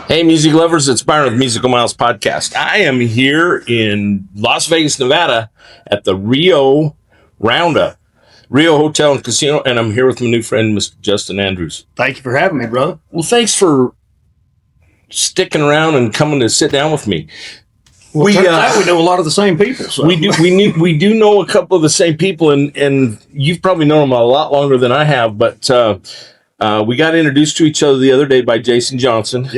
Hey, music lovers, it's Byron with Musical Miles Podcast. I am here in Las Vegas, Nevada at the Rio Roundup, Rio Hotel and Casino, and I'm here with my new friend, Mr. Justin Andrews. Thank you for having me, brother. Well, thanks for sticking around and coming to sit down with me. Well, we know a lot of the same people. So. We do know a couple of the same people, and you've probably known them a lot longer than I have, but we got introduced to each other the other day by Jason Johnson,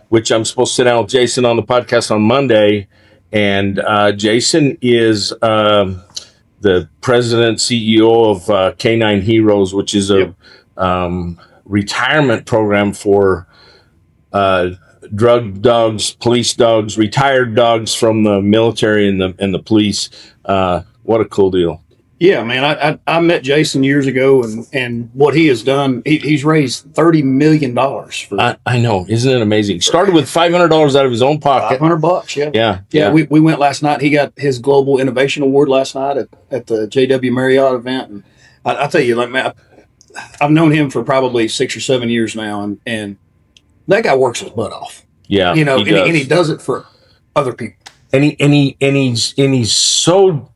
which I'm supposed to sit down with Jason on the podcast on Monday. And Jason is the president, CEO of K9 Heroes, which is a retirement program for drug dogs, police dogs, retired dogs from the military and the police. What a cool deal. Yeah, man, I met Jason years ago, and what he has done, he's raised $30 million. I know, isn't it amazing? Started with $500 out of his own pocket. $500, yeah. We went last night. He got his Global Innovation Award last night at the JW Marriott event, and I tell you, like, man, I've known him for probably 6 or 7 years now, and that guy works his butt off. Yeah, and he does it for other people. And he's so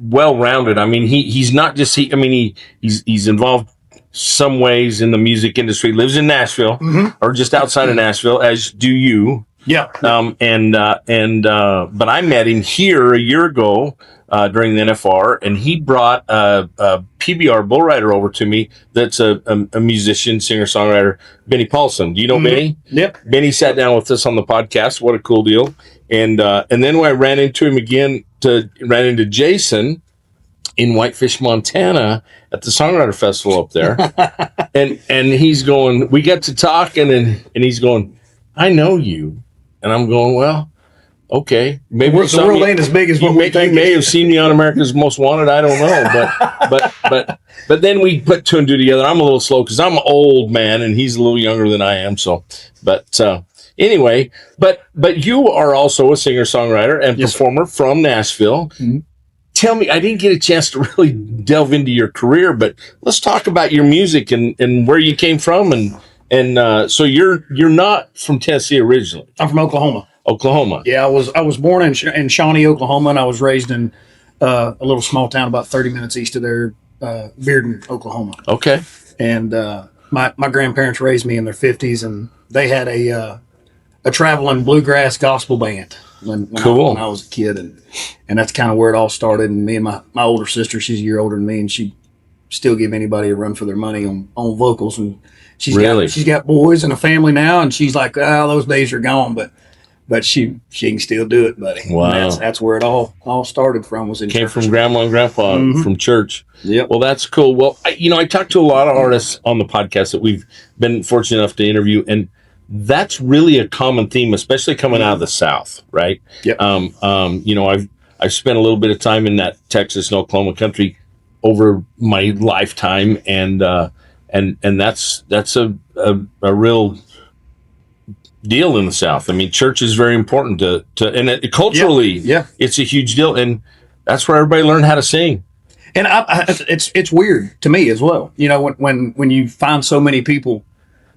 well-rounded. I mean, he's not just he's involved some ways in the music industry. Lives in Nashville or just outside of Nashville, as do you. Yeah. But I met him here a year ago during the NFR, and he brought a PBR bull rider over to me. That's a musician, singer, songwriter, Benny Paulson. Do you know Benny? Yep. Benny sat down with us on the podcast. What a cool deal! And then when I ran into him again, ran into Jason in Whitefish, Montana at the Songwriter Festival up there. and he's going, we got to talking, and he's going, I know you. And I'm going, well, okay. Maybe the world ain't as big as what we think. You may have seen me on America's Most Wanted. I don't know. But then we put two and two together. I'm a little slow because I'm an old man and he's a little younger than I am. So, anyway, but you are also a singer-songwriter and performer from Nashville. Mm-hmm. Tell me, I didn't get a chance to really delve into your career, but let's talk about your music and where you came from. And so you're not from Tennessee originally. I'm from Oklahoma. Oklahoma. Yeah, I was born in Shawnee, Oklahoma, and I was raised in a little small town about 30 minutes east of there, Bearden, Oklahoma. Okay. And my grandparents raised me in their 50s, and they had a traveling bluegrass gospel band when I was a kid, and that's kind of where it all started. And me and my older sister, she's a year older than me, and she still give anybody a run for their money on vocals. And she's got boys and a family now, and she's like, those days are gone, but she can still do it, buddy. Wow. That's where it all started from. Came from grandma and grandpa from church. Yeah. Well, that's cool. Well, I talked to a lot of artists on the podcast that we've been fortunate enough to interview, and that's really a common theme, especially coming out of the South, right? Yep. I've spent a little bit of time in that Texas and Oklahoma country over my lifetime, and that's a real deal in the South. I mean, church is very important to and culturally, it's a huge deal, and that's where everybody learned how to sing. And it's weird to me as well. You know, when you find so many people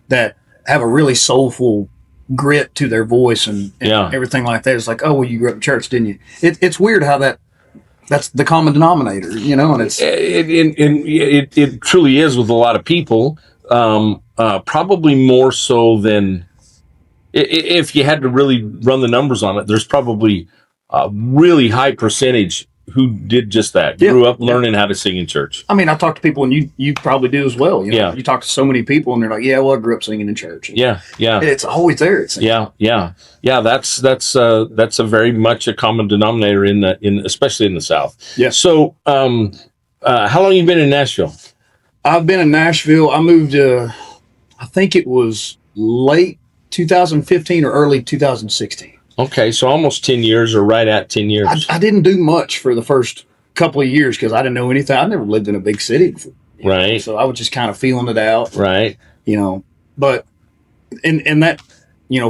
that have a really soulful grit to their voice and everything like that, it's like, oh, well, you grew up in church, didn't you? It's weird how that's the common denominator, you know, and it truly is with a lot of people, probably more so than if you had to really run the numbers on it. There's probably a really high percentage who did just that, grew up learning how to sing in church. I mean, I talk to people, and you probably do as well. You know, you talk to so many people, and they're like, "Yeah, well, I grew up singing in church." And it's always there. That's a very much a common denominator especially in the South. Yeah. So, how long have you been in Nashville? I've been in Nashville. I moved I think it was late 2015 or early 2016. Okay, so almost 10 years or right at 10 years. I didn't do much for the first couple of years because I didn't know anything. I never lived in a big city before. Right. So I was just kind of feeling it out. Right. You know, but in that,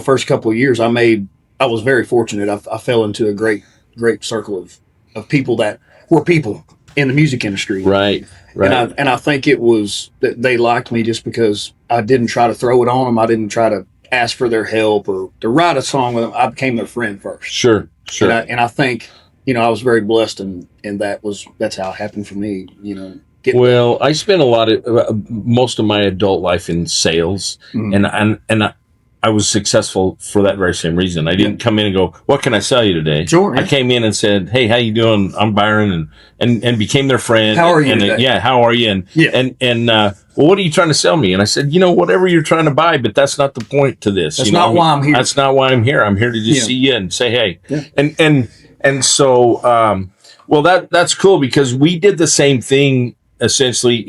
first couple of years I was very fortunate. I fell into a great circle of people that were people in the music industry. Right. And I think it was that they liked me just because I didn't try to throw it on them. I didn't try to ask for their help or to write a song with them, I became their friend first. Sure. And I think, I was very blessed, and that's how it happened for me. Well, I spent most of my adult life in sales, and I was successful for that very same reason. I didn't come in and go, "What can I sell you today?" Sure. Yeah. I came in and said, "Hey, how you doing? I'm Byron," and became their friend. How are you today? Yeah, how are you? Well, what are you trying to sell me? And I said, whatever you're trying to buy, but that's not the point to this. That's not why I'm here. That's not why I'm here. I'm here to just see you and say, hey. Yeah. And so, well, that's cool, because we did the same thing essentially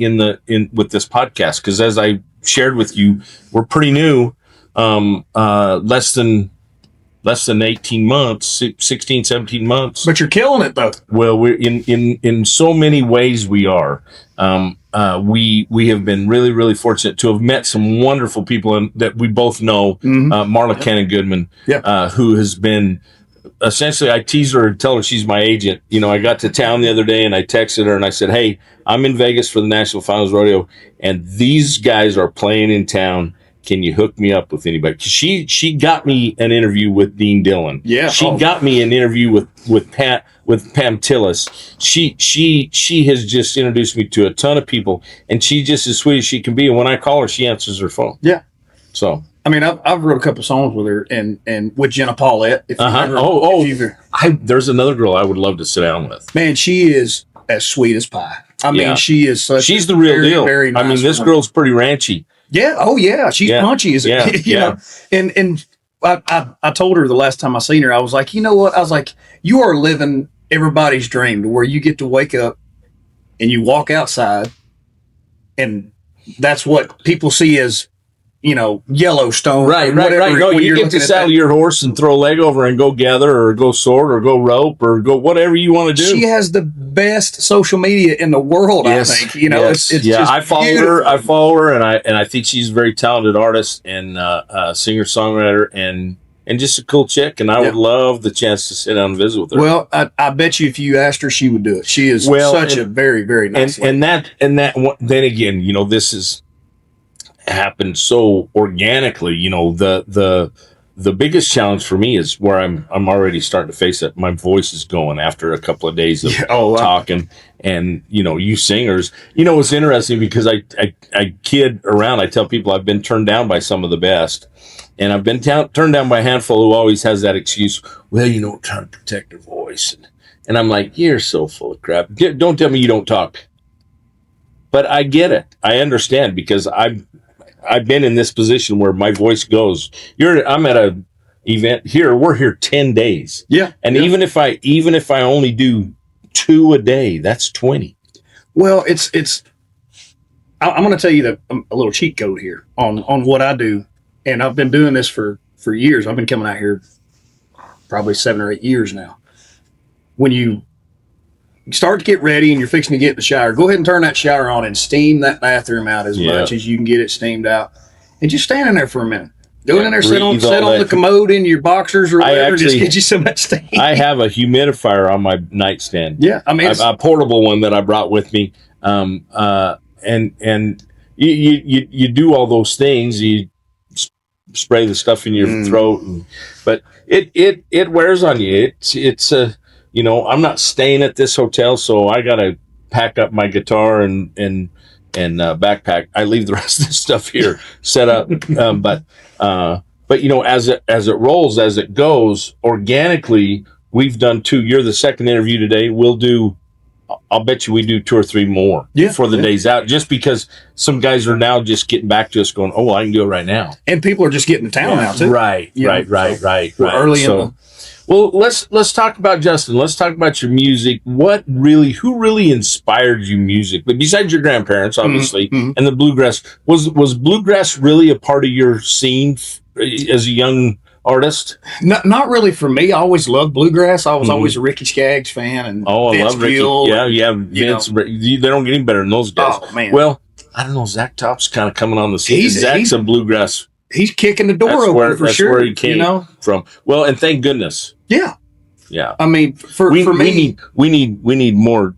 with this podcast. Because as I shared with you, we're pretty new, less than 18 months, 16, 17 months. But you're killing it, though. Well, we're in so many ways we are. We have been really, really fortunate to have met some wonderful people that we both know. Marla Cannon Goodman, who has been essentially, I tease her and tell her she's my agent. I got to town the other day and I texted her and I said, hey, I'm in Vegas for the Nashville Finals Rodeo, and these guys are playing in town. Can you hook me up with anybody? 'Cause she got me an interview with Dean Dillon. Yeah. She got me an interview with Pam Tillis. She has just introduced me to a ton of people, and she's just as sweet as she can be. And when I call her, she answers her phone. Yeah. So I mean, I've wrote a couple songs with her and with Jenna Paulette. There's another girl I would love to sit down with. Man, she is as sweet as pie. I mean, she is such. She's the real deal. Very nice. I mean, this girl's pretty ranchy. Yeah. Oh, yeah. She's punchy as a kid. Yeah. And I told her the last time I seen her, I was like, you know what? I was like, you are living everybody's dream, to where you get to wake up and you walk outside, and that's what people see as, Yellowstone. Right. No, you get to saddle your horse and throw a leg over and go gather or go sword or go rope or go whatever you want to do. She has the best social media in the world, I think. It's just I follow her, and I think she's a very talented artist and singer songwriter and just a cool chick. And I would love the chance to sit down and visit with her. Well, I bet you if you asked her, she would do it. She is such a very, very nice lady. And that then again, this is happened so organically. The biggest challenge for me is where I'm already starting to face it. My voice is going after a couple of days of talking, and you singers. It's interesting because I kid around. I tell people I've been turned down by some of the best, and I've been turned down by a handful who always has that excuse. Well, trying to protect their voice, and I'm like, you're so full of crap. Don't tell me you don't talk. But I get it. I understand, because I've been in this position where my voice goes. I'm at a event here. We're here 10 days. Yeah. And even if I only do 2 a day, that's 20. Well, I'm going to tell you a little cheat code here on what I do. And I've been doing this for years. I've been coming out here probably 7 or 8 years now. When you start to get ready and you're fixing to get in the shower, go ahead and turn that shower on and steam that bathroom out as much as you can get it steamed out, and just stand in there for a minute. Go in there, sit on the commode in your boxers or whatever, just get you so much steam. I have a humidifier on my nightstand. Yeah, I mean, a portable one that I brought with me. And you do all those things. You spray the stuff in your throat, but it wears on you. It's I'm not staying at this hotel, so I gotta pack up my guitar and backpack. I leave the rest of the stuff here set up. But as it rolls, as it goes organically, we've done 2. You're the second interview today. I'll bet you we do 2 or 3 more for the days out, just because some guys are now just getting back to us going, oh, well, I can do it right now. And people are just getting to town now too. Right. Early in Well, let's talk about Justin. Let's talk about your music. Who really inspired you music? But besides your grandparents, obviously, and the bluegrass, was bluegrass really a part of your scene as a young artist? Not really for me. I always loved bluegrass. I was always a Ricky Skaggs fan, and I Vince love Ricky. Gill, Vince. They don't get any better than those guys. Oh man. Well, I don't know. Zach Top's kind of coming on the scene. Zach's a bluegrass. He's kicking the door open for sure. That's where he came from. Well, and thank goodness. Yeah. Yeah. I mean, for me, we need more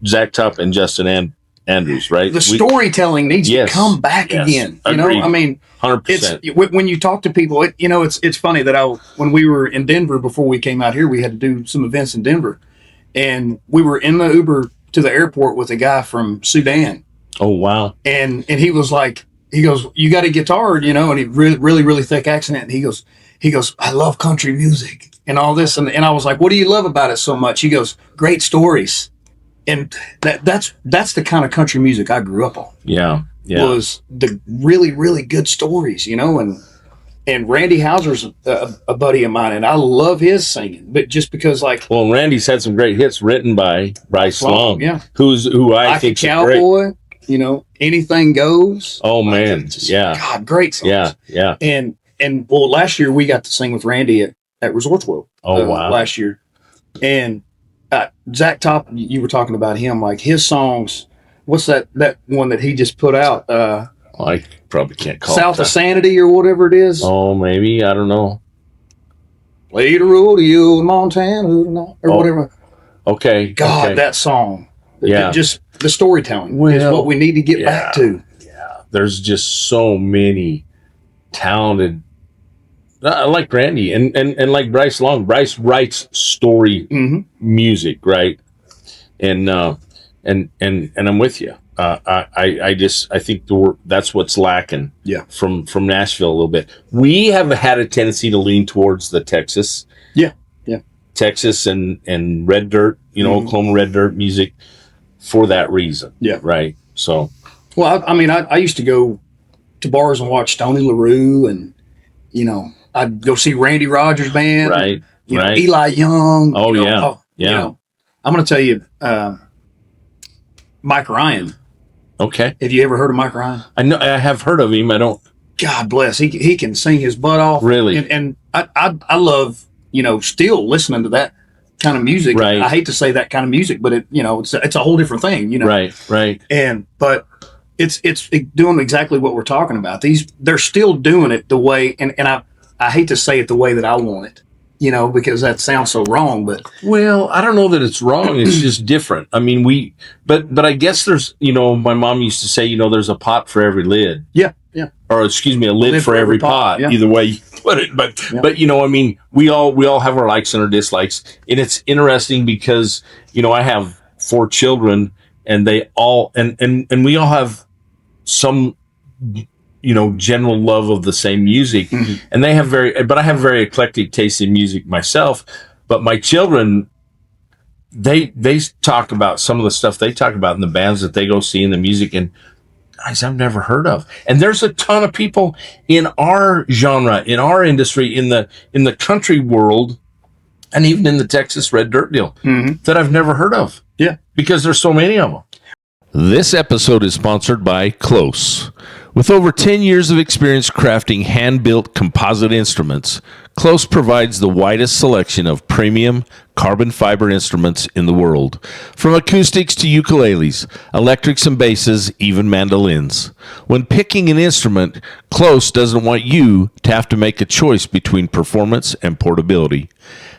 Zach Top and Justin and Andrews, right? The storytelling needs to come back again. You know, I mean, 100%. When you talk to people, it's funny that when we were in Denver before we came out here, we had to do some events in Denver, and we were in the Uber to the airport with a guy from Sudan. Oh wow! And he was like, he goes, "You got a guitar, you know?" And he really thick accent. And he goes, "I love country music and all this." And I was like, "What do you love about it so much?" He goes, "Great stories." And that's the kind of country music I grew up on. Yeah. Was the really good stories, you know, and Randy Houser's a buddy of mine, and I love his singing, but just because well, Randy's had some great hits written by Bryce Long, who I think is Cowboy, great. You know, Anything Goes. Oh man, God, great songs. Yeah. And well, last year we got to sing with Randy at Resorts World. Oh wow, last year, and Zach Top, you were talking about him, like his songs. What's that one that he just put out? I probably can't call South it of Sanity or whatever it is. Oh, maybe. I don't know. Played a rodeo in Montana or whatever. Okay. God, that song. Yeah. Just the storytelling is what we need to get back to. Yeah. There's just so many talented. I like Randy and like Bryce Long. Bryce writes story music, right? And I'm with you. I think that's what's lacking. Yeah. From Nashville a little bit. We have had a tendency to lean towards the Texas. Yeah. Texas and red dirt, you know, Oklahoma red dirt music for that reason. Yeah. Right. So. Well, I mean, I used to go to bars and watch Tony LaRue, and you know, I'd go see Randy Rogers band. Right. You know, Eli Young. Oh you know, yeah. You know, I'm going to tell you. Mike Ryan. Okay. Have you ever heard of Mike Ryan? I know. I have heard of him. I don't. God bless. He can sing his butt off. Really. And I love, you know, still listening to that kind of music. Right. I hate to say that kind of music, but it's a whole different thing. You know. Right. But it's doing exactly what we're talking about. They're still doing it the way, and I hate to say it the way that I want it. You know, because that sounds so wrong, but well, I don't know that it's wrong. It's just different. I mean, but I guess there's, you know, my mom used to say, you know, there's a pot for every lid. Yeah. Or excuse me, a lid for every pot. Yeah. Either way you put it, but you know, I mean, we all have our likes and our dislikes, and it's interesting because you know I have 4 children, and they all and we all have some, you know, general love of the same music, and they have but I have very eclectic taste in music myself. But my children, they talk about some of the stuff they talk about in the bands that they go see in the music, and guys I've never heard of. And there's a ton of people in our genre, in our industry, in the country world, and even in the Texas red dirt deal that I've never heard of. Yeah, because there's so many of them. This episode is sponsored by Close. With over 10 years of experience crafting hand-built composite instruments, Close provides the widest selection of premium carbon fiber instruments in the world. From acoustics to ukuleles, electrics and basses, even mandolins. When picking an instrument, Close doesn't want you to have to make a choice between performance and portability.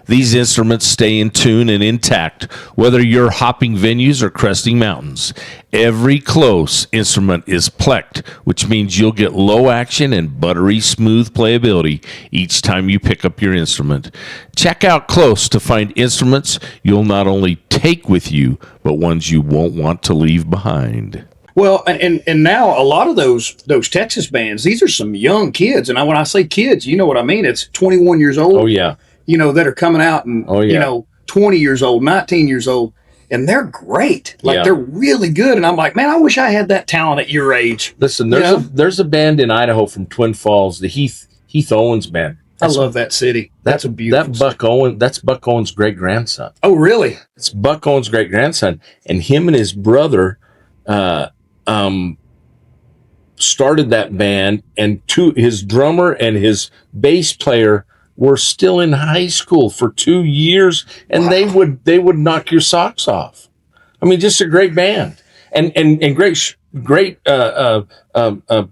These instruments stay in tune and intact, whether you're hopping venues or cresting mountains. Every Close instrument is plecked, which means you'll get low action and buttery smooth playability each time you pick up your instrument. Check out Close to find instruments you'll not only take with you, but ones you won't want to leave behind. Well, and now a lot of those Texas bands, these are some young kids, and when I say kids, you know what I mean. It's 21 years old. Oh yeah. You know, that are coming out and, you know, 20 years old, 19 years old, and they're great. Like, they're really good. And I'm like, man, I wish I had that talent at your age. Listen, there's a band in Idaho from Twin Falls, the Heath Owens band. I love that city. That's a beautiful city. That's Buck Owens' great-grandson. Oh, really? It's Buck Owens' great-grandson. And him and his brother started that band, and his drummer and his bass player were still in high school for 2 years, and they would knock your socks off. I mean, just a great band and great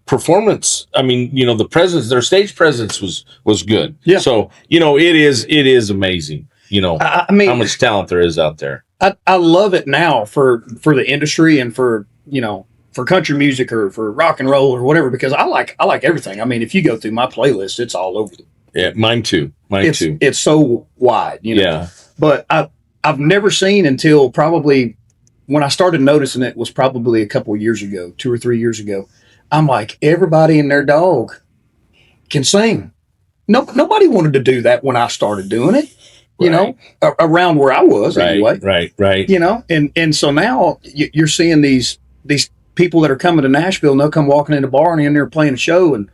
performance. I mean, you know, their stage presence was good. Yeah. So, you know, it is amazing, you know, I mean, how much talent there is out there. I love it now for the industry and for for country music or for rock and roll or whatever, because I like everything. I mean, if you go through my playlist, it's all over. Yeah, mine too. It's so wide, Yeah. But I've never seen until probably when I started noticing it was probably a couple of years ago, 2 or 3 years ago. I'm like, everybody and their dog can sing. Nobody wanted to do that when I started doing it. Around where I was anyway. Right. And so now you're seeing these people that are coming to Nashville, and they'll come walking in the bar and in there playing a show, and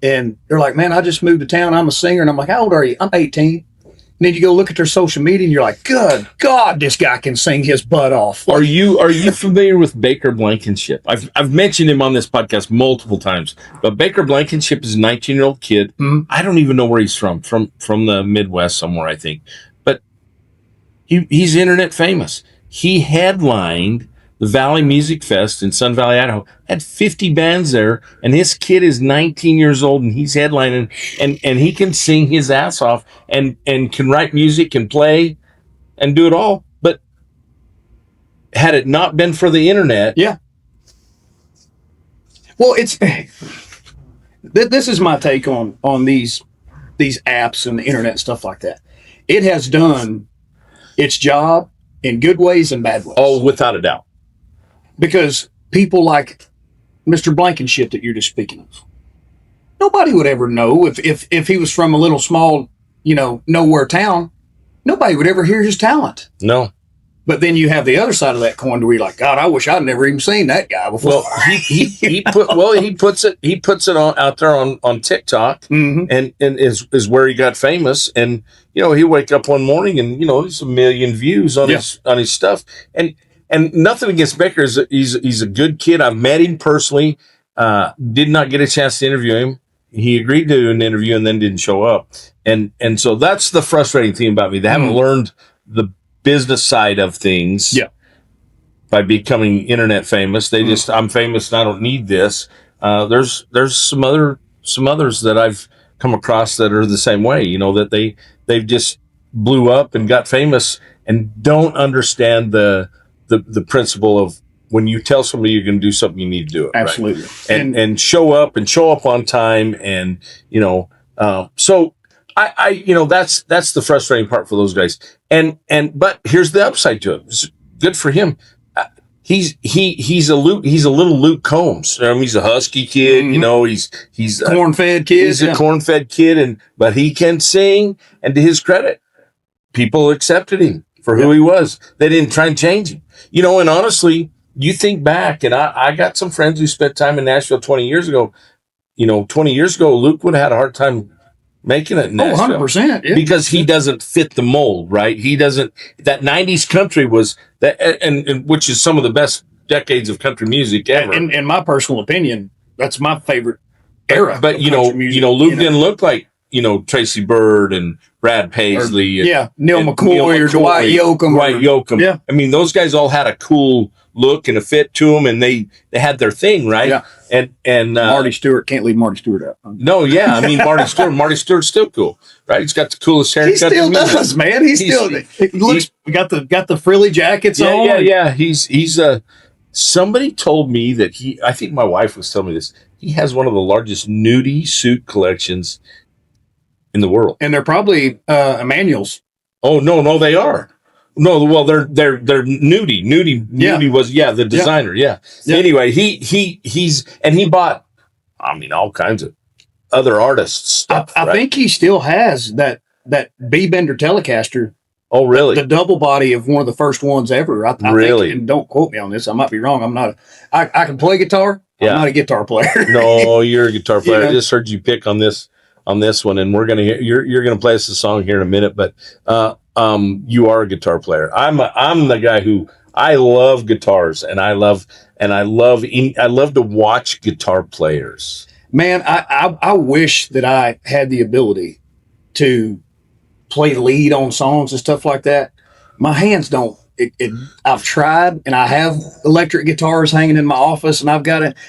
they're like, man, I just moved to town. I'm a singer. And I'm like, how old are you? I'm 18. And then you go look at their social media and you're like, good God, this guy can sing his butt off. Are you familiar with Baker Blankenship? I've mentioned him on this podcast multiple times, but Baker Blankenship is a 19-year-old kid. Mm-hmm. I don't even know where he's from the Midwest somewhere, I think. But he's internet famous. He headlined the Valley Music Fest in Sun Valley, Idaho. Had 50 bands there, and this kid is 19 years old, and he's headlining, and he can sing his ass off, and can write music, can play, and do it all. But had it not been for the internet, yeah. Well, this is my take on these apps and the internet and stuff like that. It has done its job in good ways and bad ways. Oh, without a doubt. Because people like Mr. Blankenship that you're just speaking of, nobody would ever know if he was from a little small, nowhere town. Nobody would ever hear his talent. No. But then you have the other side of that coin where you're like, God, I wish I'd never even seen that guy before. Well, he puts it out there on TikTok, mm-hmm. and is where he got famous. And he wake up one morning and there's 1 million views on his stuff. And nothing against Baker. He's a good kid. I've met him personally. Did not get a chance to interview him. He agreed to do an interview and then didn't show up. And so that's the frustrating thing about me. They haven't learned the business side of things by becoming internet famous. They just, I'm famous and I don't need this. There's some others that I've come across that are the same way, that they've just blew up and got famous and don't understand the principle of when you tell somebody you're going to do something, you need to do it. Absolutely. Right? And show up on time. And, so that's the frustrating part for those guys. But here's the upside to it. It's good for him. He's a little Luke Combs. He's a husky kid, mm-hmm. he's corn-fed kid. He's a corn-fed kid, but he can sing, and to his credit, people accepted him for who he was. They didn't try and change him. And honestly, you think back, and I got some friends who spent time in Nashville 20 years ago. 20 years ago, Luke would have had a hard time making it in Nashville. 100%. Yeah. Because he doesn't fit the mold, right? He doesn't. That 90s country was that, and which is some of the best decades of country music ever. In my personal opinion, that's my favorite era. But Luke didn't look like Tracy Byrd and Brad Paisley. Neil McCoy or Dwight Yoakam. Yeah. I mean, those guys all had a cool look and a fit to them, and they had their thing, right? Yeah. And Marty Stewart, can't leave Marty Stewart out. No, yeah. I mean, Marty Stewart's still cool, right? He's got the coolest haircut. He still does, man. He looks. We got the frilly jackets on. Yeah. He's somebody told me that I think my wife was telling me this. He has one of the largest nudie suit collections in the world, and they're probably Emmanuel's. Oh no, they are. No, well, they're nudie. Nudie was the designer. Yeah. Anyway, he bought, all kinds of other artists stuff. I think he still has that B Bender Telecaster. Oh, really? The double body of one of the first ones ever. I really? Think, and don't quote me on this. I might be wrong. I can play guitar. Yeah. I'm not a guitar player. No, you're a guitar player. I just heard you pick on this one, and we're you're gonna play us a song here in a minute, but you are a guitar player. I'm the guy who I love guitars, and I love to watch guitar players. Man, I wish that I had the ability to play lead on songs and stuff like that. My hands don't. I've tried, and I have electric guitars hanging in my office, and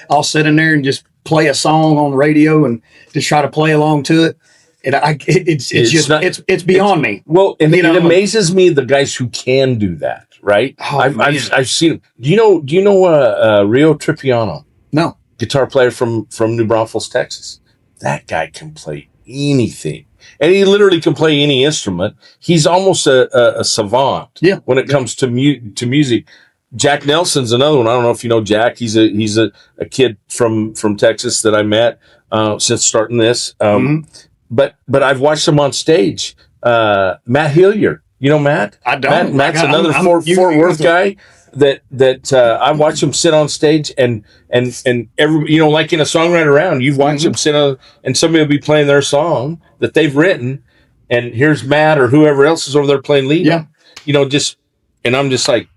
I'll sit in there and just play a song on the radio and just try to play along to it. And it's beyond me. Well, and it amazes me the guys who can do that, right? Oh, I've seen him. Do you know Rio Tripiano? No. Guitar player from New Braunfels, Texas. That guy can play anything, and he literally can play any instrument. He's almost a savant. Yeah. When it comes to music. Jack Nelson's another one. I don't know if you know Jack. He's a kid from Texas that I met since starting this. But I've watched him on stage. Matt Hilliard, you know Matt? I don't. Matt's another Fort Worth guy that I watch him sit on stage and every, like in a songwriter round, you've watched him sit on, and somebody will be playing their song that they've written, and here's Matt or whoever else is over there playing lead. Yeah. And I'm just like,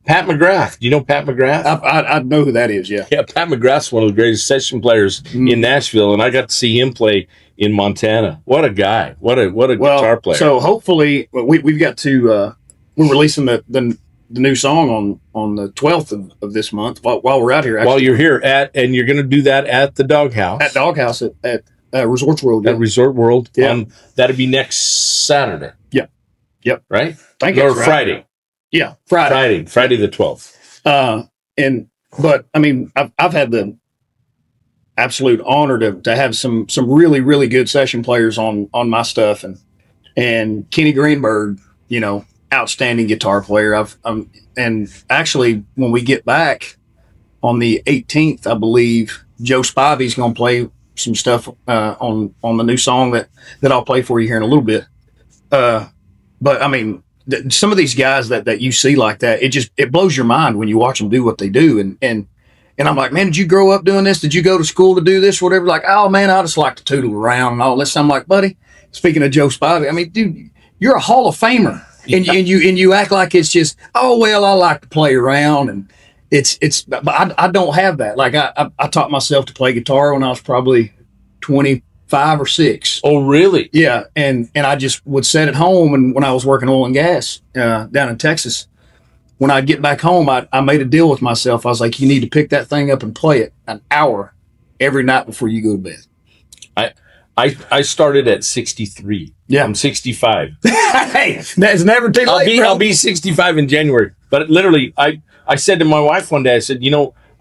Pat McGrath. Do you know Pat McGrath? I know who that is. Yeah. Yeah. Pat McGrath's one of the greatest session players in Nashville, and I got to see him play in Montana. What a guy! What a guitar player. So hopefully we've got to we're releasing the new song on the 12th of this month while we're out here. Actually. While you're here and you're going to do that at the Doghouse. At Doghouse at Resorts World. At Resort World. Yeah. That'll be next Saturday. Yeah. Yep. Right. Thank you. Or Friday. Yeah, Friday the 12th. But I mean, I've had the absolute honor to have some really, really good session players on my stuff, and Kenny Greenberg, outstanding guitar player. And actually when we get back on the 18th, I believe Joe Spivey's going to play some stuff on the new song that I'll play for you here in a little bit. But I mean, some of these guys that you see like that, it blows your mind when you watch them do what they do. And I'm like, man, did you grow up doing this? Did you go to school to do this or whatever? Like, oh man, I just like to tootle around and all this. I'm like, buddy, speaking of Joe Spivey, I mean, dude, you're a Hall of Famer. And you act like it's just, oh, well, I like to play around. And but I don't have that. Like I taught myself to play guitar when I was probably 25 or 6. Oh, really? Yeah. And I just would sit at home, and when I was working oil and gas down in Texas, when I'd get back home, I made a deal with myself. I was like, you need to pick that thing up and play it an hour every night before you go to bed. I started at 63. Yeah. I'm 65. Hey, that's never too late. I'll be 65 in January. But literally, I said to my wife one day, I said,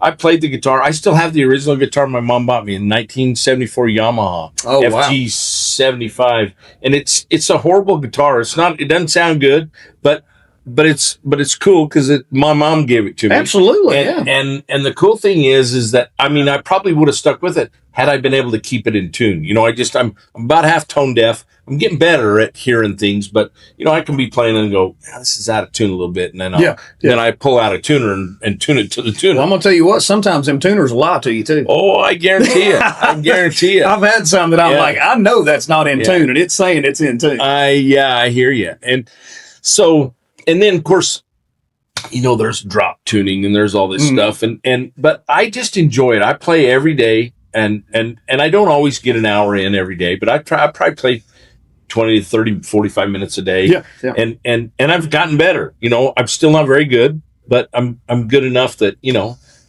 I played the guitar. I still have the original guitar my mom bought me in 1974 Yamaha FG 75, and it's a horrible guitar. It doesn't sound good, but it's cool because my mom gave it to me. Absolutely, and the cool thing is that I probably would have stuck with it had I been able to keep it in tune. I'm about half tone deaf. I'm getting better at hearing things, but I can be playing and go, this is out of tune a little bit, and then then I pull out a tuner and tune it to the tuner. Well, I'm gonna tell you what, sometimes them tuners lie to you too. Oh, I guarantee it. I guarantee it. I've had some that I'm like, I know that's not in tune, and it's saying it's in tune. I hear you. And so, and then of course, there's drop tuning and there's all this stuff, but I just enjoy it. I play every day, and I don't always get an hour in every day, but I probably play 20 to 30, 45 minutes a day. Yeah. And I've gotten better. I'm still not very good, but I'm good enough that,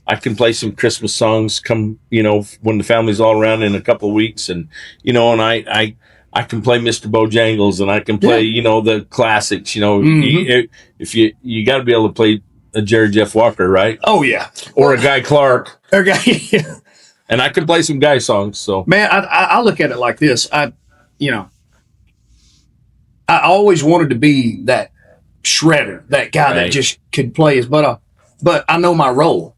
I can play some Christmas songs come, when the family's all around in a couple of weeks, and, and I can play Mr. Bojangles, and I can play, the classics, if you got to be able to play a Jerry Jeff Walker, right? Oh yeah. Or a Guy Clark. Okay. And I can play some Guy songs. So man, I look at it like this. I always wanted to be that shredder, that guy that just could play his butt off. But I know my role.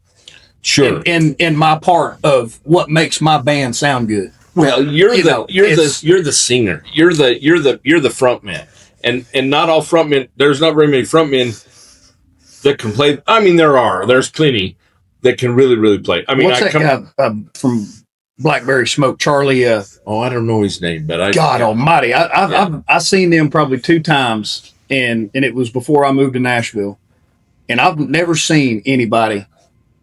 Sure. In my part of what makes my band sound good. Well, you're the singer. You're the front man. And not all front men, there's not very many front men that can play. I mean, there's plenty that can really, really play. I mean, what's that guy from Blackberry Smoke, Charlie? I don't know his name, but God Almighty, I've seen them probably 2 times, and it was before I moved to Nashville, and I've never seen anybody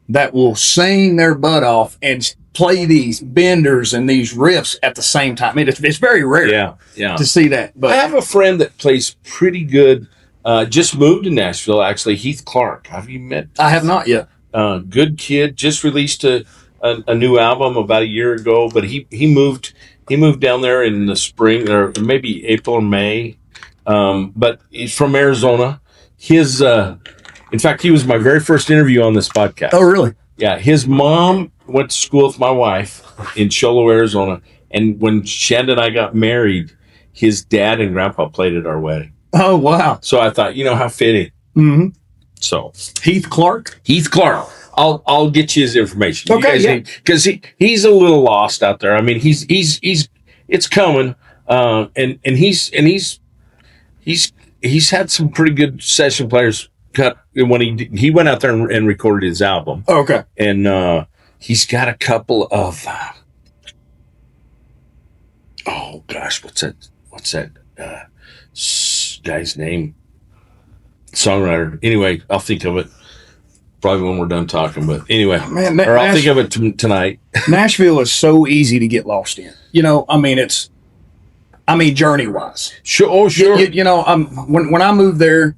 that will sing their butt off and play these benders and these riffs at the same time. I mean, it's very rare to see that. But I have a friend that plays pretty good. Just moved to Nashville, actually. Heath Clark. Have you met? I have not yet. Good kid. Just released a new album about a year ago, but he moved down there in the spring, or maybe April or May. But he's from Arizona. His In fact, he was my very first interview on this podcast. Oh, really? Yeah. His mom went to school with my wife in Cholo, Arizona. And when Shanda and I got married, his dad and grandpa played at our wedding. Oh, wow. So I thought, how fitting. Mm-hmm. So Heath Clark. I'll get you his information. Okay, because he's a little lost out there. I mean, he's it's coming, and he's had some pretty good session players cut when he went out there and recorded his album. Oh, okay, and he's got a couple of oh gosh, what's that guy's name? Songwriter. Anyway, I'll think of it probably when we're done talking. But anyway, man, or I'll think of it tonight. Nashville is so easy to get lost in. Journey wise. Sure. Oh, sure. When I moved there,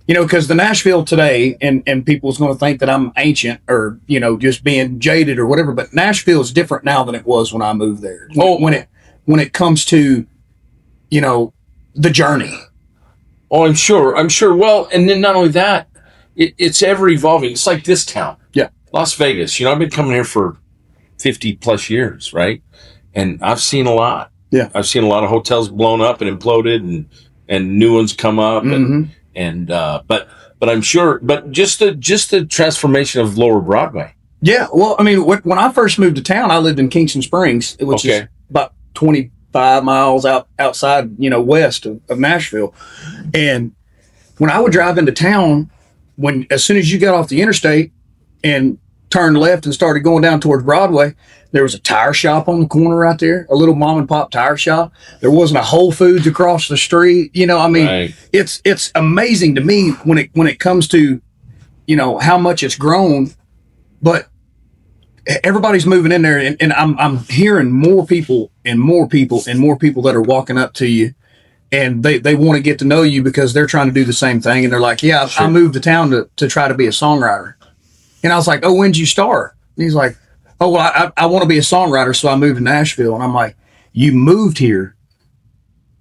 because the Nashville today, and people's going to think that I'm ancient or just being jaded or whatever. But Nashville is different now than it was when I moved there. When it comes to the journey. Oh, I'm sure. Well, and then not only that, it's ever evolving. It's like this town. Yeah. Las Vegas. I've been coming here for 50 plus years, right? And I've seen a lot. Yeah. I've seen a lot of hotels blown up and imploded and new ones come up. Mm-hmm. But I'm sure, but just the transformation of Lower Broadway. Yeah. Well, when I first moved to town, I lived in Kingston Springs, which is about 25 miles outside, west of Nashville. And when I would drive into town, as soon as you got off the interstate and turned left and started going down towards Broadway, there was a tire shop on the corner right there, a little mom and pop tire shop. There wasn't a Whole Foods across the street. Right. It's amazing to me when it comes to, how much it's grown, but everybody's moving in there, and I'm hearing more people that are walking up to you, and they want to get to know you because they're trying to do the same thing, and they're like, yeah, sure. I moved to town to try to be a songwriter. And I was like, oh, when'd you start? And he's like, oh, well, I want to be a songwriter, so I moved to Nashville. And I'm like, you moved here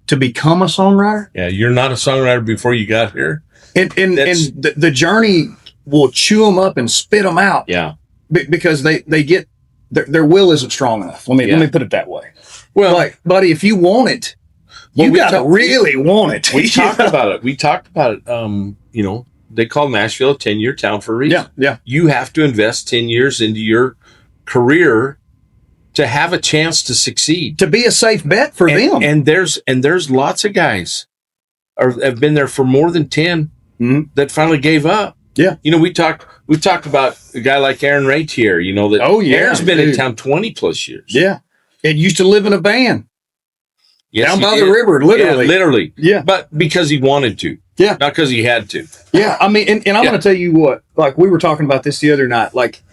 to become a songwriter? Yeah, you're not a songwriter before you got here. And the journey will chew them up and spit them out. Yeah. Because they get their will isn't strong enough. Let me put it that way. Well, like, buddy, if you want it, you gotta really want it. We talked about it. They call Nashville a 10-year town for a reason. Yeah. You have to invest 10 years into your career to have a chance to succeed, to be a safe bet for them. And there's lots of guys have been there for more than 10 that finally gave up. Yeah. We talked about a guy like Aaron Ratier, Aaron's been in town 20 plus years. Yeah. And used to live in a van. Yes, down by the river, literally. Yeah, literally. Yeah. But because he wanted to. Yeah. Not because he had to. Yeah. And I'm going to tell you what, like we were talking about this the other night, like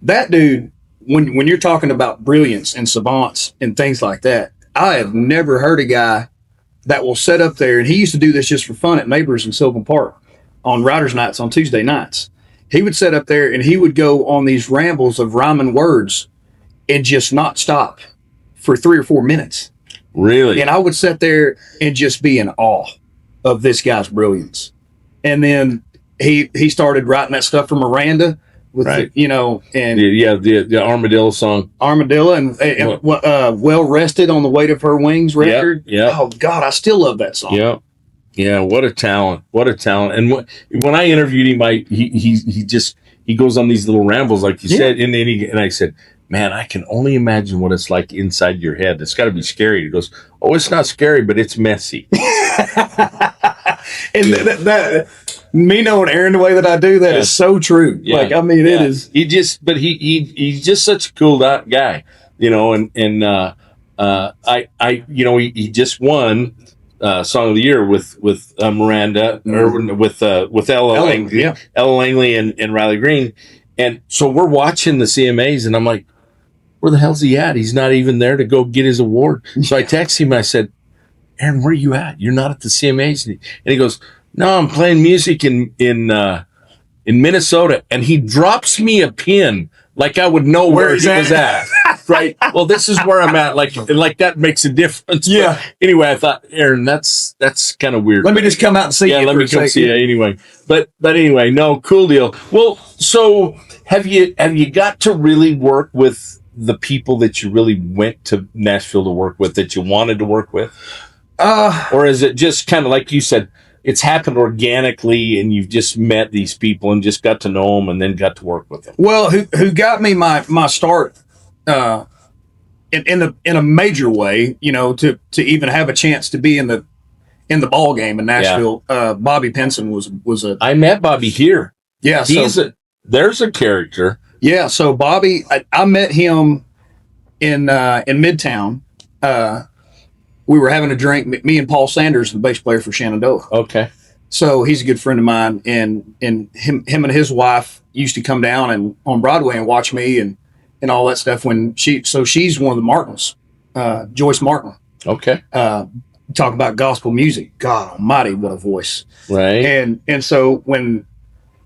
that dude, when you're talking about brilliance and savants and things like that, I have never heard a guy that will sit up there, and he used to do this just for fun at Neighbors in Sylvan Park on Writers' Nights on Tuesday nights. He would sit up there and he would go on these rambles of rhyming words and just not stop for 3 or 4 minutes. Really? And I would sit there and just be in awe of this guy's brilliance. And then he started writing that stuff for Miranda with right. the Armadillo song. Armadillo and Well Rested on the Weight of Her Wings record. Yeah. Oh God, I still love that song. Yeah. Yeah, what a talent! And when I interviewed him, he goes on these little rambles, like you said, and I said, "Man, I can only imagine what it's like inside your head. It's got to be scary." He goes, "Oh, it's not scary, but it's messy." And that me knowing Aaron the way that I do, that is so true. Yeah. Like, it is. He's just such a cool guy, he just won. Song of the Year with Miranda or with Ella Langley and Riley Green, and so we're watching the CMAs, and I'm like, where the hell's he at? He's not even there to go get his award. So I text him. I said, Aaron, where are you at? You're not at the CMAs, and he goes, no, I'm playing music in Minnesota, and he drops me a pin like I would know where he was at. Right. Well, this is where I'm at. Like that makes a difference. Yeah. But anyway, I thought, Aaron, that's kind of weird. Let me just come out and see you. Yeah, let me come see you anyway. But anyway, no, cool deal. Well, so have you got to really work with the people that you really went to Nashville to work with, that you wanted to work with? Or is it just kind of like you said, it's happened organically and you've just met these people and just got to know them and then got to work with them? Well, who got me my start in a major way, to even have a chance to be in the ball game in Nashville. Bobby Pinson was a. I met Bobby here. Yeah, there's a character. Yeah, so Bobby, I met him in Midtown. We were having a drink, me and Paul Sanders, the bass player for Shenandoah. Okay. So he's a good friend of mine, and him and his wife used to come down and on Broadway and watch me and all that stuff. She's one of the Martins, Joyce Martin. Okay. Talk about gospel music. God Almighty, what a voice! Right. And so when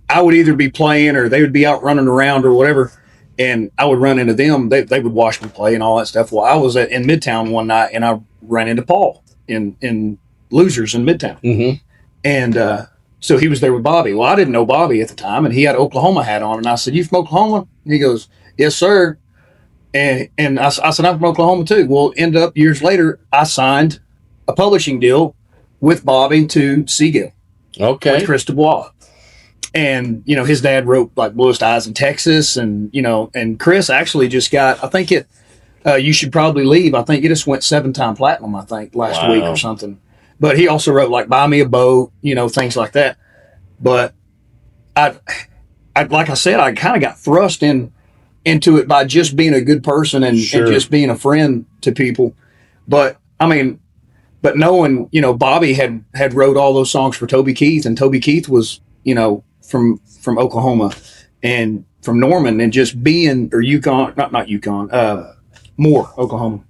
I would either be playing or they would be out running around or whatever, and I would run into them, they would watch me play and all that stuff. Well, I was in Midtown one night and I ran into Paul in Losers in Midtown. Mm-hmm. And so he was there with Bobby. Well, I didn't know Bobby at the time, and he had an Oklahoma hat on. And I said, "You from Oklahoma?" And he goes, "Yes, sir." And I said, "I'm from Oklahoma too." Well, ended up years later, I signed a publishing deal with Bobby to Sea Gayle. Okay. With Chris Dubois. And, his dad wrote like Bluest Eyes in Texas. And, and Chris actually just got, I think You Should Probably Leave. I think it just went 7-time platinum, I think, last week or something. But he also wrote like Buy Me a Boat, things like that. But I like I said, I kind of got thrust into it by just being a good person and just being a friend to people. But knowing, Bobby had wrote all those songs for Toby Keith, and Toby Keith was, from Oklahoma and from Norman, and just being, or Yukon, not Yukon, Moore, Oklahoma.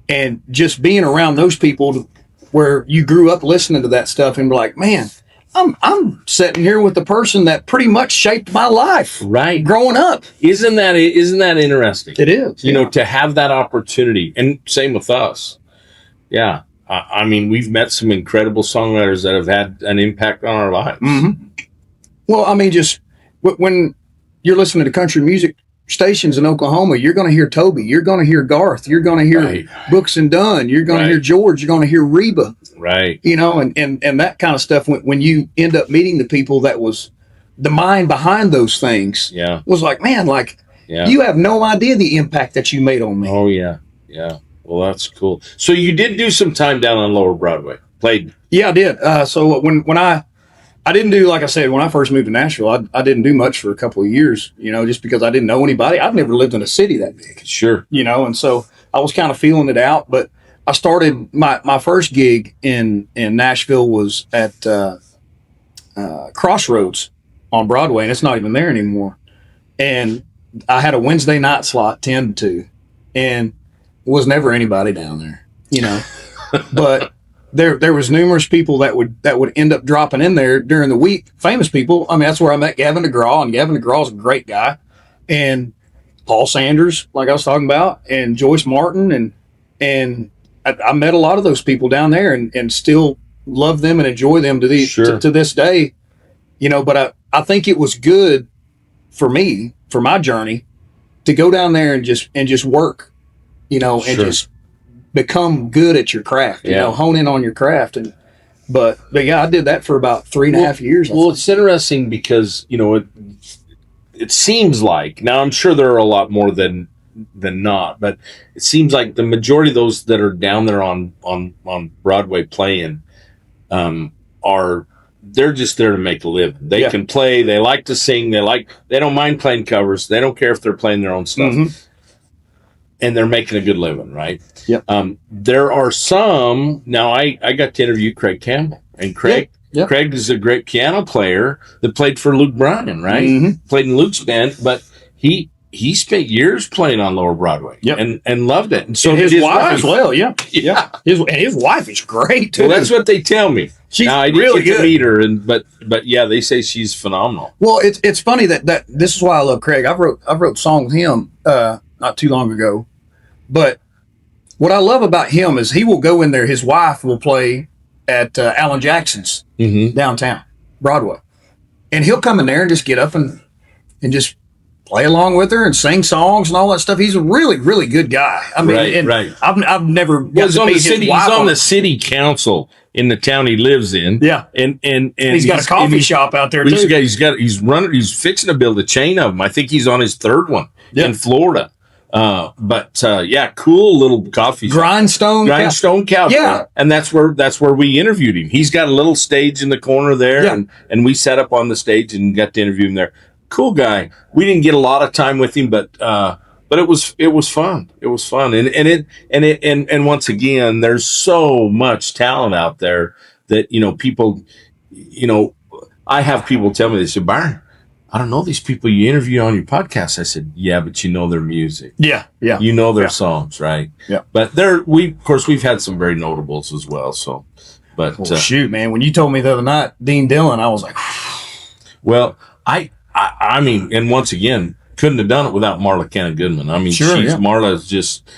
And just being around those people where you grew up listening to that stuff and be like, man, I'm sitting here with the person that pretty much shaped my life. Right. Growing up. Isn't that interesting? It is. To have that opportunity, and same with us. Yeah. I mean, we've met some incredible songwriters that have had an impact on our lives. Mm-hmm. Well, I mean, just when you're listening to country music stations in Oklahoma, you're going to hear Toby, you're going to hear Garth, you're going to hear Brooks and Dunn, you're going to hear George, you're going to hear Reba. Right. And that kind of stuff, when you end up meeting the people that was the mind behind those things, was like, man, you have no idea the impact that you made on me. Oh, yeah. Yeah. Well, that's cool. So you did do some time down on Lower Broadway. Played. Yeah, I did. So when I didn't do, like I said, when I first moved to Nashville, I didn't do much for a couple of years, just because I didn't know anybody. I've never lived in a city that big. Sure. And so I was kind of feeling it out. But I started, my first gig in Nashville was at Crossroads on Broadway, and it's not even there anymore. And I had a Wednesday night slot, 10 to 2, and was never anybody down there, but there was numerous people that would end up dropping in there during the week. Famous people. I mean, that's where I met Gavin DeGraw, and Gavin DeGraw's a great guy, and Paul Sanders, like I was talking about, and Joyce Martin, and I met a lot of those people down there, and still love them and enjoy them to this day, But I think it was good for me, for my journey, to go down there and just work. And just become good at your craft, hone in on your craft. But yeah, I did that for about 3.5 years. Well, it's interesting because, it seems like, now I'm sure there are a lot more than not, but it seems like the majority of those that are down there on Broadway playing, they're just there to make a living. They can play, they like to sing, they don't mind playing covers, they don't care if they're playing their own stuff. Mm-hmm. And they're making a good living, right? Yep. There are some. Now, I got to interview Craig Campbell, and Craig is a great piano player that played for Luke Bryan, right? Mm-hmm. Played in Luke's band, but he spent years playing on Lower Broadway, and loved it. And so and his wife as well, yeah. His wife is great too. Well, that's what they tell me. She's now, I really didn't good. Get to meet her, but yeah, they say she's phenomenal. Well, it's funny that this is why I love Craig. I've wrote a song with him. not too long ago. But what I love about him is he will go in there. His wife will play at Alan Jackson's downtown Broadway, and he'll come in there and just get up and just play along with her and sing songs and all that stuff. He's a really, really good guy. I mean, right. I've never. He's on the city council in the town he lives in. Yeah, and he's got a coffee shop out there too. He's fixing to build a chain of them. I think he's on his third one in Florida. Cool little coffee shop. Grindstone Cowboy. Yeah, and that's where we interviewed him. He's got a little stage in the corner there, and we sat up on the stage and got to interview him there. Cool guy. We didn't get a lot of time with him, but it was fun. It was fun, and once again, there's so much talent out there that people. I have people tell me, they say, Byron, I don't know these people you interview on your podcast. I said, yeah, but you know their music. Yeah. You know their songs, right? Yeah. But we've had some very notables as well. So, but shoot, man, when you told me the other night, Dean Dillon, I was like, well, I mean, and once again, couldn't have done it without Marla Cannon Goodman. I mean, Marla is just,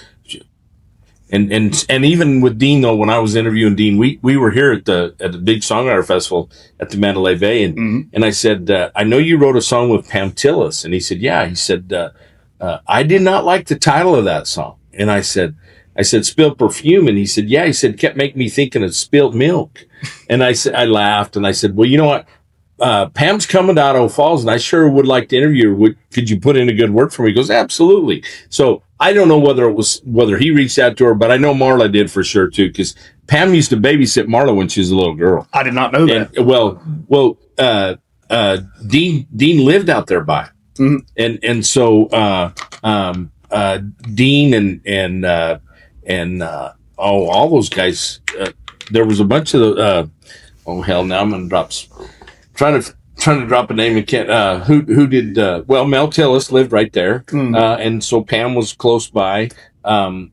and even with Dean though, when I was interviewing Dean, we were here at the big songwriter festival at the Mandalay Bay, and I said, I know you wrote a song with Pam Tillis, and he said, yeah. He said, I did not like the title of that song, and I said, Spilled Perfume, and he said, yeah. He said, kept making me thinking of spilled milk, and I laughed, and I said, well, you know what? Pam's coming to Idaho Falls, and I sure would like to interview her. Could you put in a good word for me? He goes, absolutely. So I don't know whether he reached out to her, but I know Marla did for sure too, because Pam used to babysit Marla when she was a little girl. I did not know that. Dean lived out there by, and so Dean and all those guys. There was a bunch of the. Oh hell! Now I'm gonna drop. Trying to drop a name and can't. Who did? Mel Tillis lived right there, and so Pam was close by. When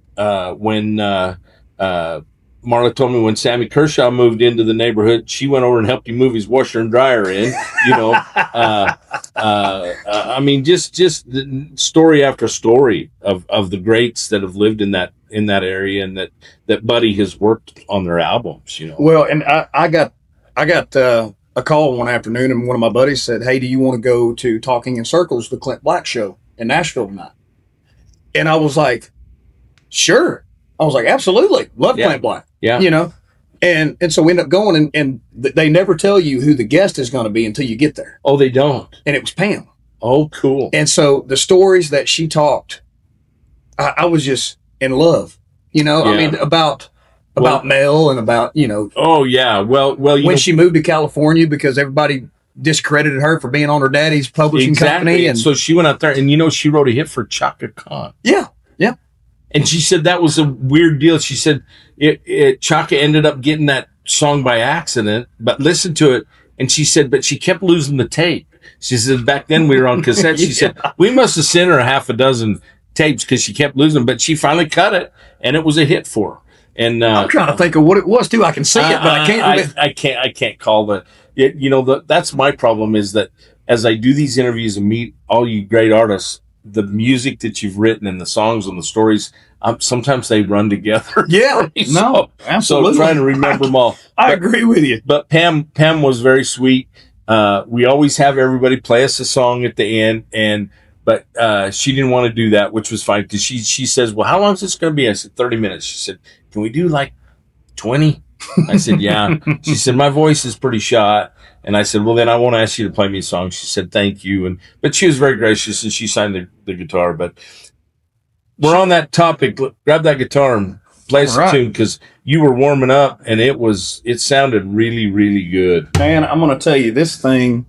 Marla told me when Sammy Kershaw moved into the neighborhood, she went over and helped him move his washer and dryer in. I mean, just the story after story of the greats that have lived in that area, and that Buddy has worked on their albums. Well, and I got a call one afternoon, and one of my buddies said, hey, do you want to go to Talking in Circles, the Clint Black show in Nashville tonight? And I was like, sure. I was like, absolutely. Love Clint Black. Yeah. And so we end up going, and they never tell you who the guest is going to be until you get there. Oh, they don't. And it was Pam. Oh, cool. And so the stories that she talked, I was just in love, I mean, about Mel and about, Oh yeah. Well, when she moved to California because everybody discredited her for being on her daddy's publishing company. And so she went out there and, she wrote a hit for Chaka Khan. Yeah. Yeah. And she said that was a weird deal. She said Chaka ended up getting that song by accident, but listened to it. And she said, but she kept losing the tape. She said, back then we were on cassette. She said, we must have sent her half a dozen tapes because she kept losing them, but she finally cut it and it was a hit for her. And I'm trying to think of what it was too. I can see it, but I can't. I can't call that's my problem is that as I do these interviews and meet all you great artists, the music that you've written and the songs and the stories, sometimes they run together. Yeah, no, absolutely. So trying to remember them all. I agree with you. But Pam was very sweet. We always have everybody play us a song at the end, but she didn't want to do that, which was fine because she says, well, how long is this going to be? I said, 30 minutes. She said, can we do like 20? I said, yeah. She said, my voice is pretty shot. And I said, well, then I won't ask you to play me a song. She said, thank you. But she was very gracious and she signed the guitar. But we're on that topic. Grab that guitar and play us a tune because you were warming up and it sounded really, really good. Man, I'm going to tell you, this thing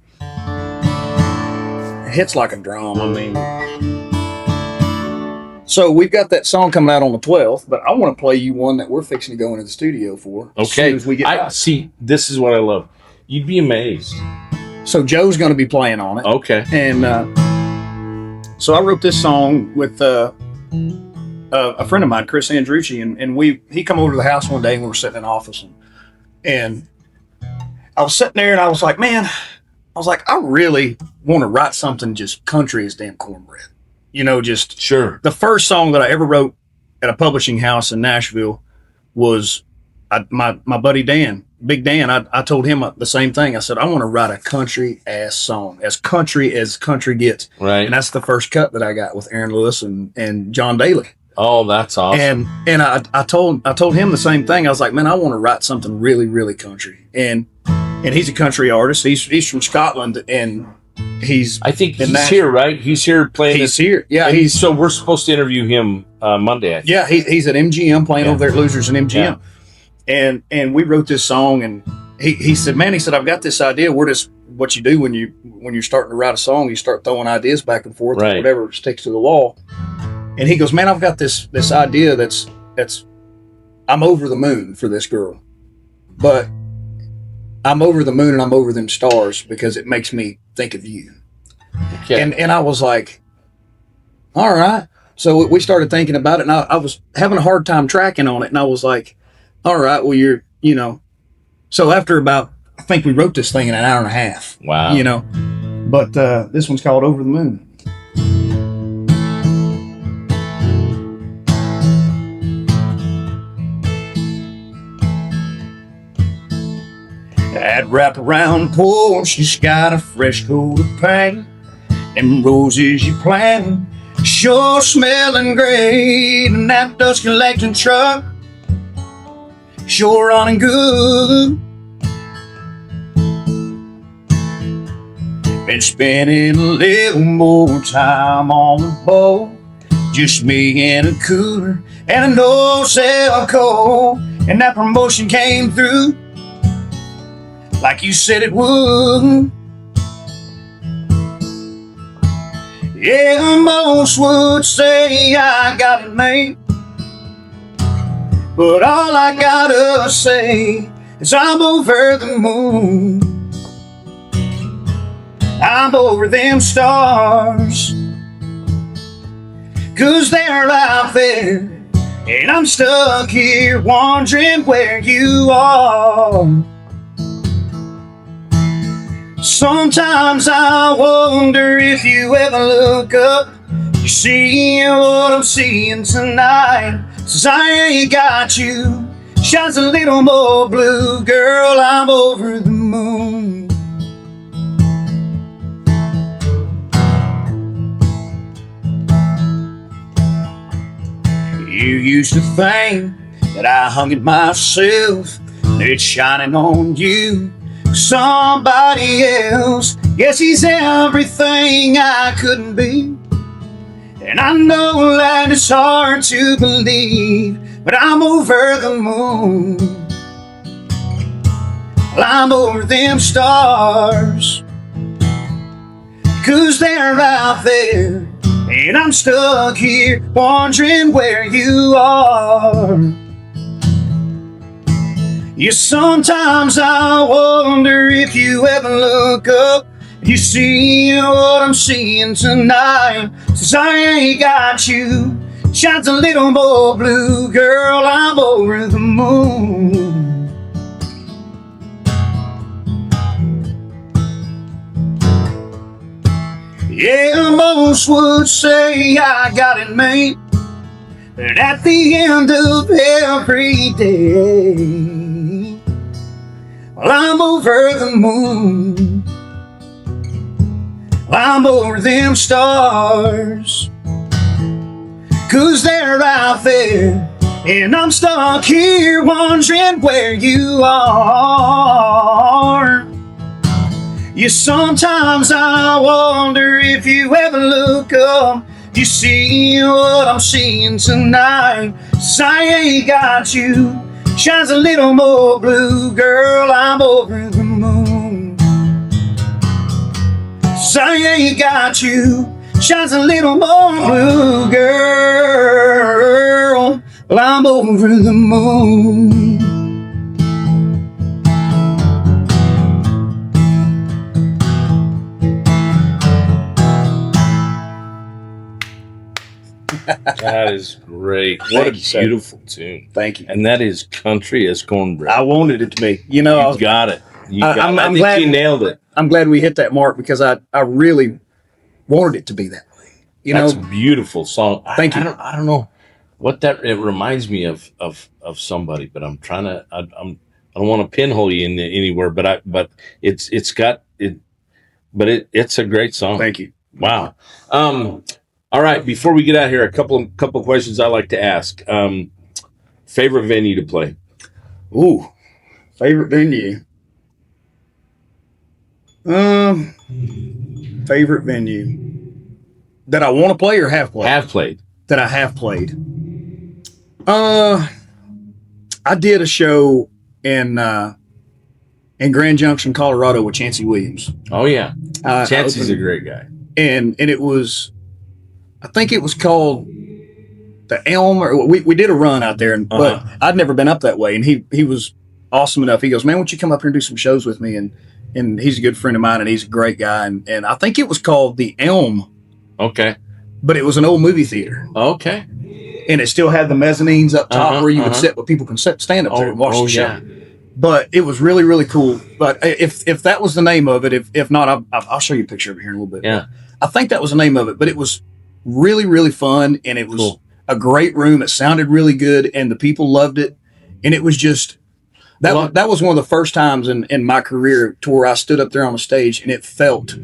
hits like a drum. I mean, so we've got that song coming out on the 12th, but I want to play you one that we're fixing to go into the studio for. Okay. As soon as we get back. See, this is what I love. You'd be amazed. So Joe's going to be playing on it. Okay. And so I wrote this song with a friend of mine, Chris Andrucci, and he come over to the house one day and we were sitting in the office and I was sitting there and I was like, I really want to write something just country as damn cornbread. just Sure. the first song that I ever wrote at a publishing house in Nashville was my buddy Dan, Big Dan. I told him the same thing. I said, I want to write a country ass song, as country gets. Right. And that's the first cut that I got with Aaron Lewis and John Daly. Oh, that's awesome. And I told him the same thing. I was like, man, I want to write something really, really country. And he's a country artist. He's from Scotland, and I think he's here, right? He's here playing. He's here. Yeah. So we're supposed to interview him Monday, I think. Yeah. He's at MGM playing over there at Losers and MGM. Yeah. And we wrote this song, and he said, man, I've got this idea. What you do when you're starting to write a song, you start throwing ideas back and forth, right, or whatever sticks to the wall. And he goes, man, I've got this idea that's I'm over the moon for this girl, but I'm over the moon and I'm over them stars because it makes me think of you. Okay. And I was like, all right. So we started thinking about it, and I was having a hard time tracking on it. And I was like, all right, well, so after I think we wrote this thing in an hour and a half. Wow. But this one's called Over the Moon. That wraparound porch, she's got a fresh coat of paint. Them roses you planted, sure smelling great. And that dust collecting truck, sure running good. Been spending a little more time on the boat, just me and a cooler and a no-sell coal. And that promotion came through like you said it would. Yeah, most would say I got it made, but all I gotta say is I'm over the moon. I'm over them stars, 'cause they're out there, and I'm stuck here wondering where you are. Sometimes I wonder if you ever look up, you see what I'm seeing tonight. Since I ain't got you, shines a little more blue, girl, I'm over the moon. You used to think that I hung it myself, that it's shining on you. Somebody else, yes, he's everything I couldn't be. And I know that it's hard to believe, but I'm over the moon. Well, I'm over them stars, 'cause they're out there, and I'm stuck here wondering where you are. Yeah, sometimes I wonder if you ever look up, you see what I'm seeing tonight. Since I ain't got you, shines a little more blue, girl, I'm over the moon. Yeah, most would say I got it made, but at the end of every day, well, I'm over the moon. I'm over them stars, 'cause they're out there, and I'm stuck here wondering where you are. Yeah, sometimes I wonder if you ever look up, you see what I'm seeing tonight. 'Cause I ain't got you, shines a little more blue, girl, I'm over the moon. 'Cause I ain't got you, shines a little more blue, girl, well, I'm over the moon. That is great. What a beautiful tune. Thank you. And that is country as cornbread. I wanted it to be. You got it. I think you nailed it. I'm glad we hit that mark, because I really wanted it to be that way. That's a beautiful song. Thank you. I don't know what that, it reminds me of somebody, but I'm trying to, I don't want to pinhole you in anywhere, but it's got it, but it's a great song. Thank you. Wow. All right. Before we get out here, a couple questions I like to ask. Favorite venue to play? Ooh, favorite venue. Favorite venue that I want to play or have played? Have played. That I have played. I did a show in Grand Junction, Colorado with Chancey Williams. Oh yeah, Chancey's a great guy. And it was, I think it was called the Elm, or we did a run out there, but I'd never been up that way. And he was awesome enough. He goes, man, why don't you come up here and do some shows with me? And he's a good friend of mine, and he's a great guy. And I think it was called the Elm. Okay. But it was an old movie theater. Okay. And it still had the mezzanines up top where you would sit, but people can stand up there and watch the show. Yeah. But it was really, really cool. But if that was the name of it, if not, I'll show you a picture of it here in a little bit. Yeah. I think that was the name of it, but it was really, really fun, and it was a great room. It sounded really good, and the people loved it. And it was just, that was one of the first times in my career to where I stood up there on the stage, and it felt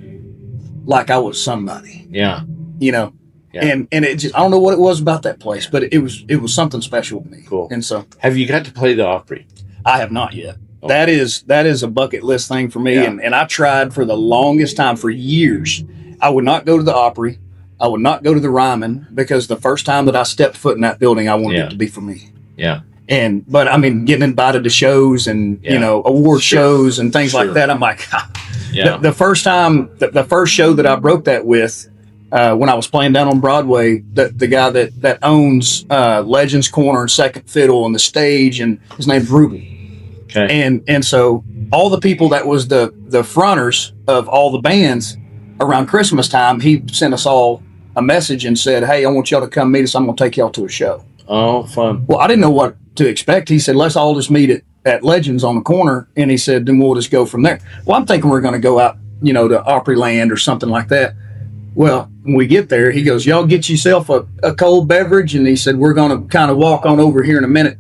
like I was somebody. Yeah. You know? Yeah. And it just, I don't know what it was about that place, but it was something special to me. Cool. And so, have you got to play the Opry? I have not yet. Oh. That is a bucket list thing for me. Yeah. And I tried for the longest time, for years. I would not go to the Opry. I would not go to the Ryman, because the first time that I stepped foot in that building, I wanted it to be for me. Yeah. But I mean, getting invited to shows and, award shows and things like that. I'm like, the first time, the first show that I broke that with, when I was playing down on Broadway, the guy that owns Legends Corner and Second Fiddle and the stage, and his name's Ruby. Okay. And so all the people that was the fronters of all the bands around Christmas time, he sent us all a message and said, hey, I want y'all to come meet us. I'm going to take y'all to a show. Oh, fun. Well, I didn't know what to expect. He said, let's all just meet at Legends on the corner. And he said, then we'll just go from there. Well, I'm thinking we're going to go out, to Opryland or something like that. Well, when we get there, he goes, y'all get yourself a cold beverage. And he said, we're going to kind of walk on over here in a minute.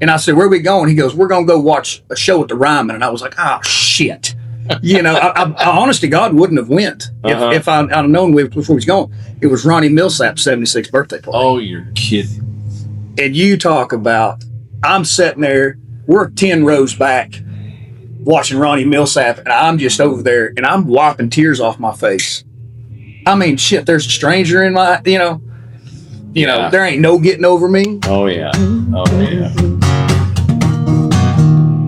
And I said, where are we going? He goes, we're going to go watch a show at the Ryman. And I was like, oh, shit. I honest to God wouldn't have went if I'd have known before he was going. It was Ronnie Millsap's 76th birthday party. Oh, you're kidding. And you talk about, I'm sitting there, we're 10 rows back watching Ronnie Millsap, and I'm just over there, and I'm wiping tears off my face. I mean, shit, there's a stranger in my, there ain't no getting over me. Oh, yeah. Oh, yeah.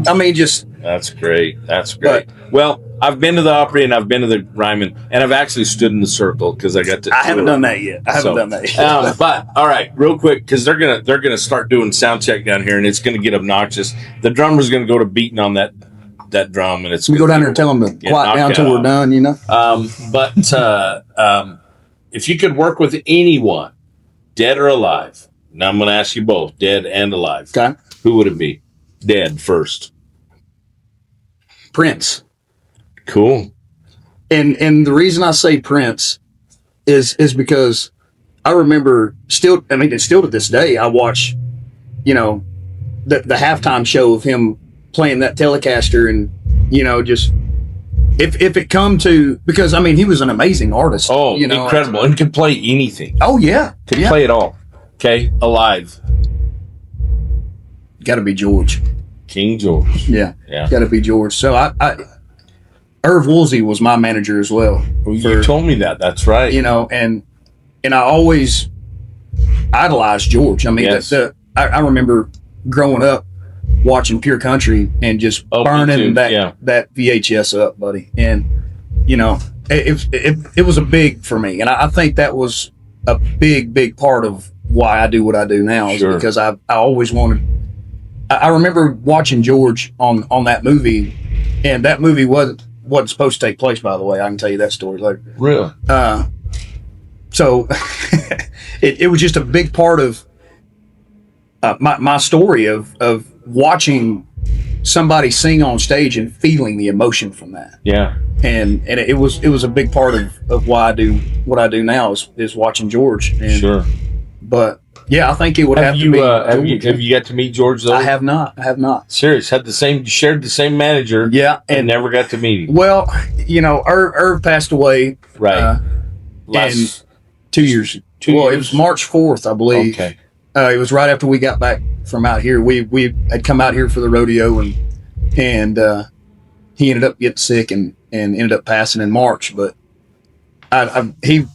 I mean, just... That's great. That's great. Well, I've been to the Opry and I've been to the Ryman, and I've actually stood in the circle because I got to. I haven't done that yet. But all right, real quick, because they're gonna start doing sound check down here, and it's gonna get obnoxious. The drummer's gonna go to beating on that drum, and it's. We go down there and tell them to quiet down till we're done. If you could work with anyone, dead or alive, now I'm gonna ask you both, dead and alive. Okay. Who would it be? Dead first. Prince. Cool. And the reason I say Prince is because I remember still to this day, I watch, the halftime show of him playing that Telecaster, and, just if it come to, because he was an amazing artist. Oh, incredible. And could play anything. Oh yeah. Could play it all. Okay. Alive. Gotta be George. King George. Yeah. Gotta be George. So Irv Woolsey was my manager as well. You told me that. That's right. And I always idolized George. Yes. I remember growing up watching Pure Country and just burning that VHS up, buddy. And it was a big for me, and I think that was a big part of why I do what I do now. Is because I always wanted. I remember watching George on that movie, and that movie wasn't supposed to take place, by the way. I can tell you that story later. Really? So it was just a big part of my story of watching somebody sing on stage and feeling the emotion from that. Yeah. And it was a big part of why I do what I do now is watching George. And, Sure. But yeah, I think it would have you, to be. have you got to meet George though? I have not. Serious? shared the same manager? Yeah, and never got to meet him. Well, Irv passed away. Right. Last 2 years. It was March 4th, I believe. Okay. It was right after we got back from out here. We had come out here for the rodeo, and he ended up getting sick and ended up passing in March. But he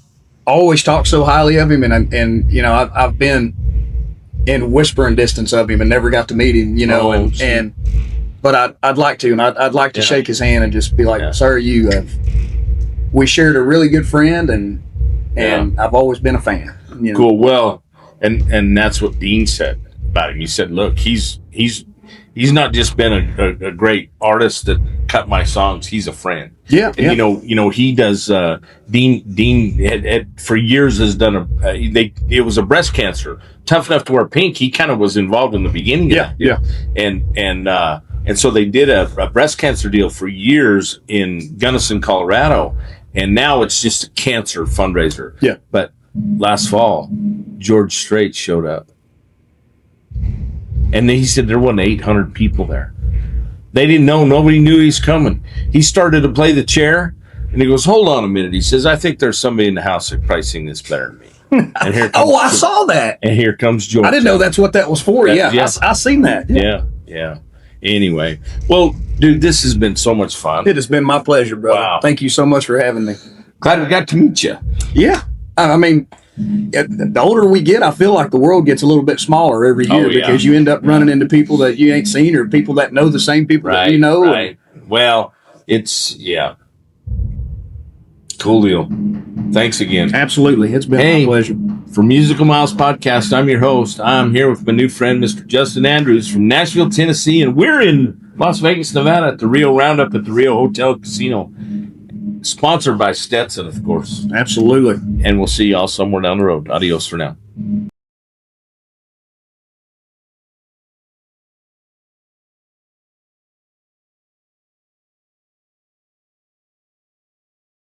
always talked so highly of him, and I've been in whispering distance of him and never got to meet him. But I'd like to, and I'd like to shake his hand and just be like, "Sir, we shared a really good friend, and I've always been a fan." Cool. Well, and that's what Dean said about him. He said, "Look, he's not just been a great artist that cut my songs. He's a friend." Yeah. And he does. Dean had for years has done it was a breast cancer. Tough Enough to Wear Pink. He kind of was involved in the beginning. Yeah. And so they did a breast cancer deal for years in Gunnison, Colorado, and now it's just a cancer fundraiser. Yeah. But last fall, George Strait showed up. And he said there wasn't 800 people there. They didn't know. Nobody knew he's coming. He started to play the chair, and he goes, "Hold on a minute." He says, "I think there's somebody in the house that probably sing this better than me." And here comes I saw that. And here comes George. I didn't know that's what that was for. I seen that. Yeah. Anyway, well, dude, this has been so much fun. It has been my pleasure, brother. Wow. Thank you so much for having me. Glad we got to meet you. Yeah. I mean, the older we get, I feel like the world gets a little bit smaller every year because you end up running into people that you ain't seen or people that know the same people that you know. Right. Well, it's, cool deal. Thanks again. Absolutely. It's been my pleasure. For Musical Miles Podcast, I'm your host. I'm here with my new friend, Mr. Justin Andrews from Nashville, Tennessee, and we're in Las Vegas, Nevada at the Rio Roundup at the Rio Hotel Casino. Sponsored by Stetson, of course. Absolutely. And we'll see y'all somewhere down the road. Adios for now.